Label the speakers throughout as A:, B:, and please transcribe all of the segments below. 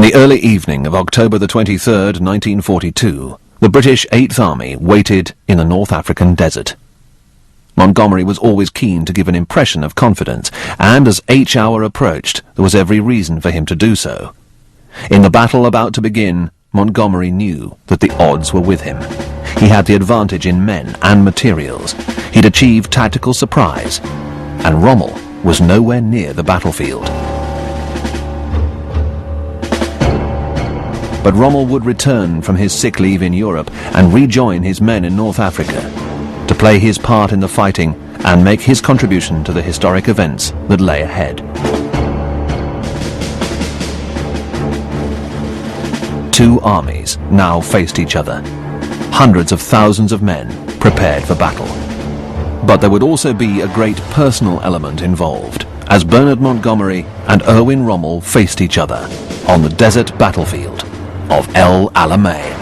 A: The early evening of October the 23rd, 1942, the British 8th Army waited in the North African desert. Montgomery was always keen to give an impression of confidence, and as H hour approached, there was every reason for him to do so. In the battle about to begin, Montgomery knew that the odds were with him. He had the advantage in men and materials. He'd achieved tactical surprise, and Rommel was nowhere near the battlefield. But Rommel would return from his sick leave in Europe and rejoin his men in North Africa to play his part in the fighting and make his contribution to the historic events that lay ahead. Two armies now faced each other, hundreds of thousands of men prepared for battle. But there would also be a great personal element involved, as Bernard Montgomery and Erwin Rommel faced each other on the desert battlefield of El Alamein.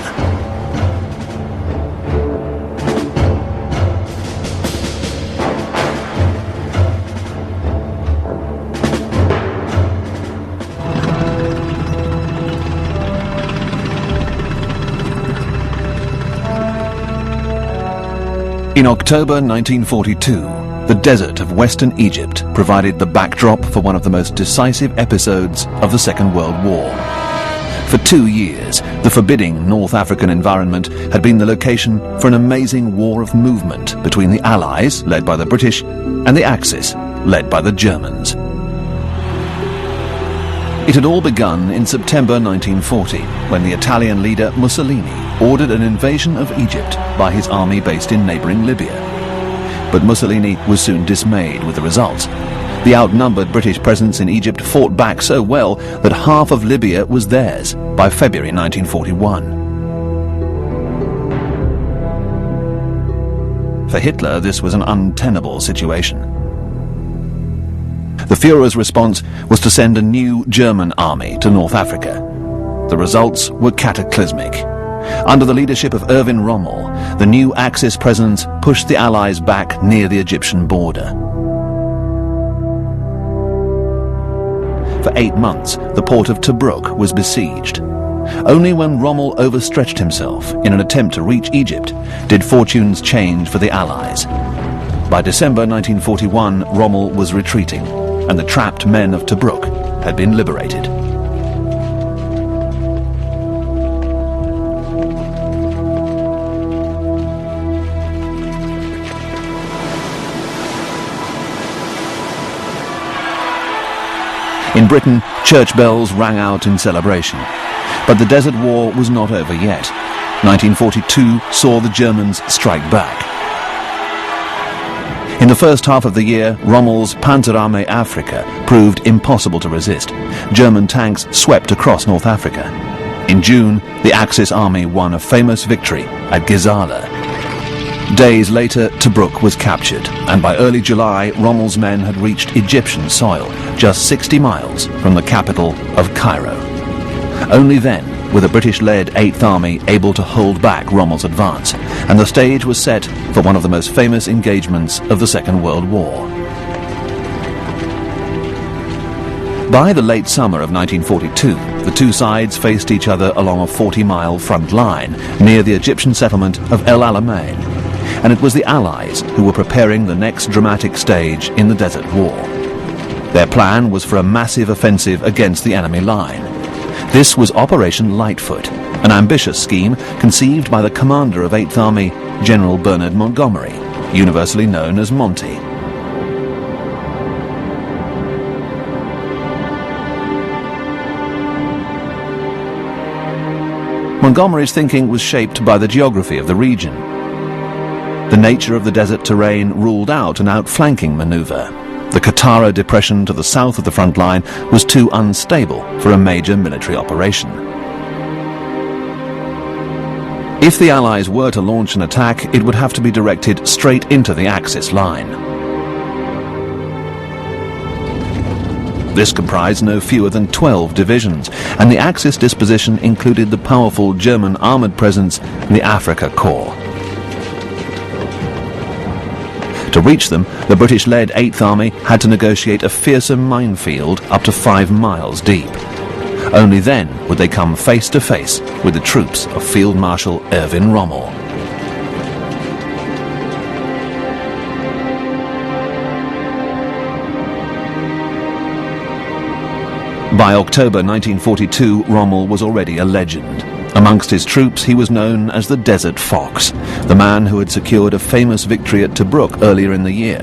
A: In October 1942, the desert of Western Egypt provided the backdrop for one of the most decisive episodes of the Second World War. For 2 years, the forbidding North African environment had been the location for an amazing war of movement between the Allies, led by the British, and the Axis, led by the Germans. It had all begun in September 1940, when the Italian leader Mussolini ordered an invasion of Egypt by his army based in neighboring Libya. But Mussolini was soon dismayed with the results. The outnumbered British presence in Egypt fought back so well that half of Libya was theirs by February 1941. For Hitler, this was an untenable situation. The Führer's response was to send a new German army to North Africa. The results were cataclysmic. Under the leadership of Erwin Rommel, the new Axis presence pushed the Allies back near the Egyptian border. For 8 months, the port of Tobruk was besieged. Only when Rommel overstretched himself in an attempt to reach Egypt did fortunes change for the Allies. By December 1941, Rommel was retreating, and the trapped men of Tobruk had been liberated. In Britain, church bells rang out in celebration. But the Desert War was not over yet. 1942 saw the Germans strike back. In the first half of the year, Rommel's Panzer Armee Afrika proved impossible to resist. German tanks swept across North Africa. In June, the Axis army won a famous victory at Gizala. Days later, Tobruk was captured, and by early July, Rommel's men had reached Egyptian soil, just 60 miles from the capital of Cairo. Only then were the British-led 8th Army able to hold back Rommel's advance, and the stage was set for one of the most famous engagements of the Second World War. By the late summer of 1942, the two sides faced each other along a 40-mile front line near the Egyptian settlement of El Alamein, and it was the Allies who were preparing the next dramatic stage in the Desert War. Their plan was for a massive offensive against the enemy line. This was Operation Lightfoot, an ambitious scheme conceived by the commander of 8th Army, General Bernard Montgomery, universally known as Monty. Montgomery's thinking was shaped by the geography of the region. The nature of the desert terrain ruled out an outflanking maneuver. The Qattara Depression to the south of the front line was too unstable for a major military operation. If the Allies were to launch an attack, it would have to be directed straight into the Axis line. This comprised no fewer than 12 divisions, and the Axis disposition included the powerful German armoured presence in the Afrika Korps. To reach them, the British-led 8th Army had to negotiate a fearsome minefield up to 5 miles deep. Only then would they come face to face with the troops of Field Marshal Erwin Rommel. By October 1942, Rommel was already a legend. Amongst his troops, he was known as the Desert Fox, the man who had secured a famous victory at Tobruk earlier in the year.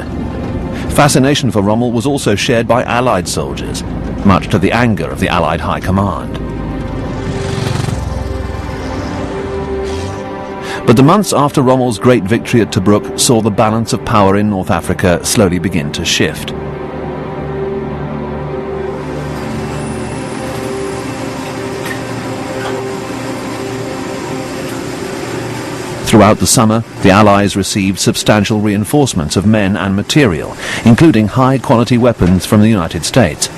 A: Fascination for Rommel was also shared by Allied soldiers, much to the anger of the Allied High Command. But the months after Rommel's great victory at Tobruk saw the balance of power in North Africa slowly begin to shift. Throughout the summer, the Allies received substantial reinforcements of men and material, including high-quality weapons from the United States.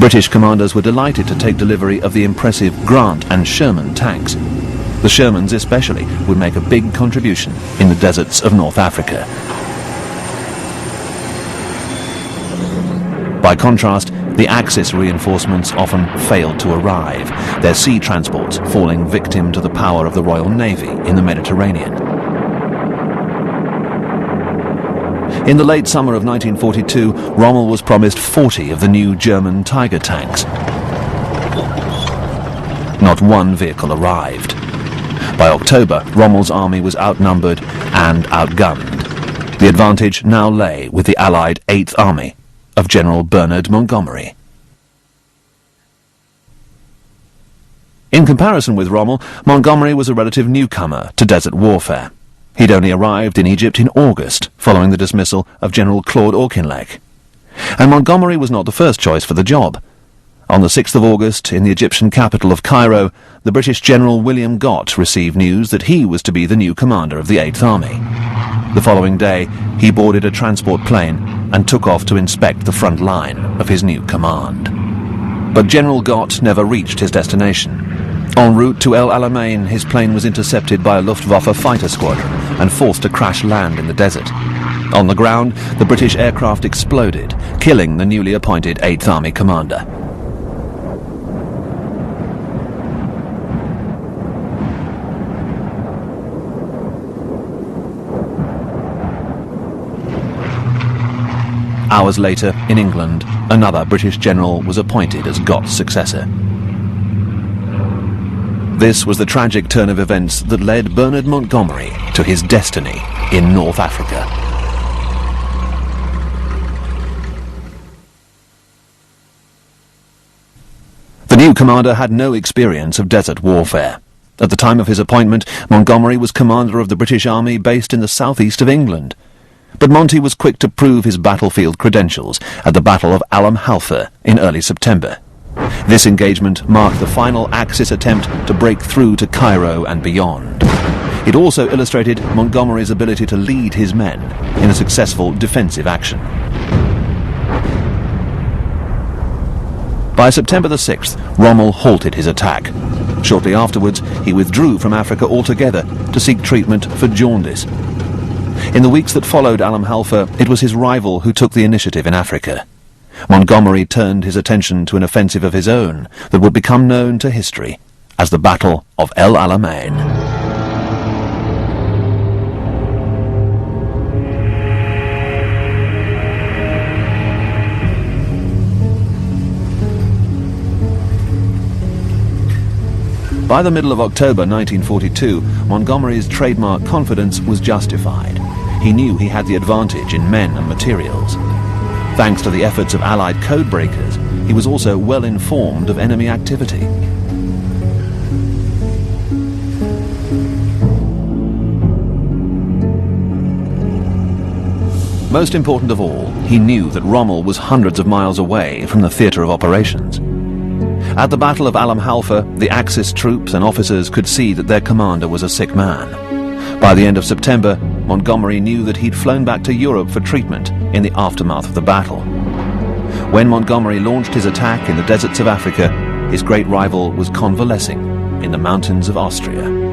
A: British commanders were delighted to take delivery of the impressive Grant and Sherman tanks. The Shermans especially would make a big contribution in the deserts of North Africa. By contrast, the Axis reinforcements often failed to arrive, their sea transports falling victim to the power of the Royal Navy in the Mediterranean. In the late summer of 1942, Rommel was promised 40 of the new German Tiger tanks. Not one vehicle arrived. By October, Rommel's army was outnumbered and outgunned. The advantage now lay with the Allied 8th Army of General Bernard Montgomery. In comparison with Rommel, Montgomery was a relative newcomer to desert warfare. He'd only arrived in Egypt in August, following the dismissal of General Claude Auchinleck. And Montgomery was not the first choice for the job. On the 6th of August, in the Egyptian capital of Cairo, the British General William Gott received news that he was to be the new commander of the 8th Army. The following day, he boarded a transport plane and took off to inspect the front line of his new command. But General Gott never reached his destination. En route to El Alamein, his plane was intercepted by a Luftwaffe fighter squadron and forced to crash land in the desert. On the ground, the British aircraft exploded, killing the newly appointed 8th Army commander. Hours later, in England, another British general was appointed as Gott's successor. This was the tragic turn of events that led Bernard Montgomery to his destiny in North Africa. The new commander had no experience of desert warfare. At the time of his appointment, Montgomery was commander of the British Army based in the southeast of England. But Monty was quick to prove his battlefield credentials at the Battle of Alam el Halfa in early September. This engagement marked the final Axis attempt to break through to Cairo and beyond. It also illustrated Montgomery's ability to lead his men in a successful defensive action. By September the 6th, Rommel halted his attack. Shortly afterwards, he withdrew from Africa altogether to seek treatment for jaundice. In the weeks that followed Alam el Halfa, it was his rival who took the initiative in Africa. Montgomery turned his attention to an offensive of his own that would become known to history as the Battle of El Alamein. By the middle of October 1942, Montgomery's trademark confidence was justified. He knew he had the advantage in men and materials. Thanks to the efforts of Allied codebreakers, he was also well informed of enemy activity. Most important of all, he knew that Rommel was hundreds of miles away from the theatre of operations. At the Battle of Alam el Halfa, the Axis troops and officers could see that their commander was a sick man. By the end of September, Montgomery knew that he'd flown back to Europe for treatment in the aftermath of the battle. When Montgomery launched his attack in the deserts of Africa, his great rival was convalescing in the mountains of Austria.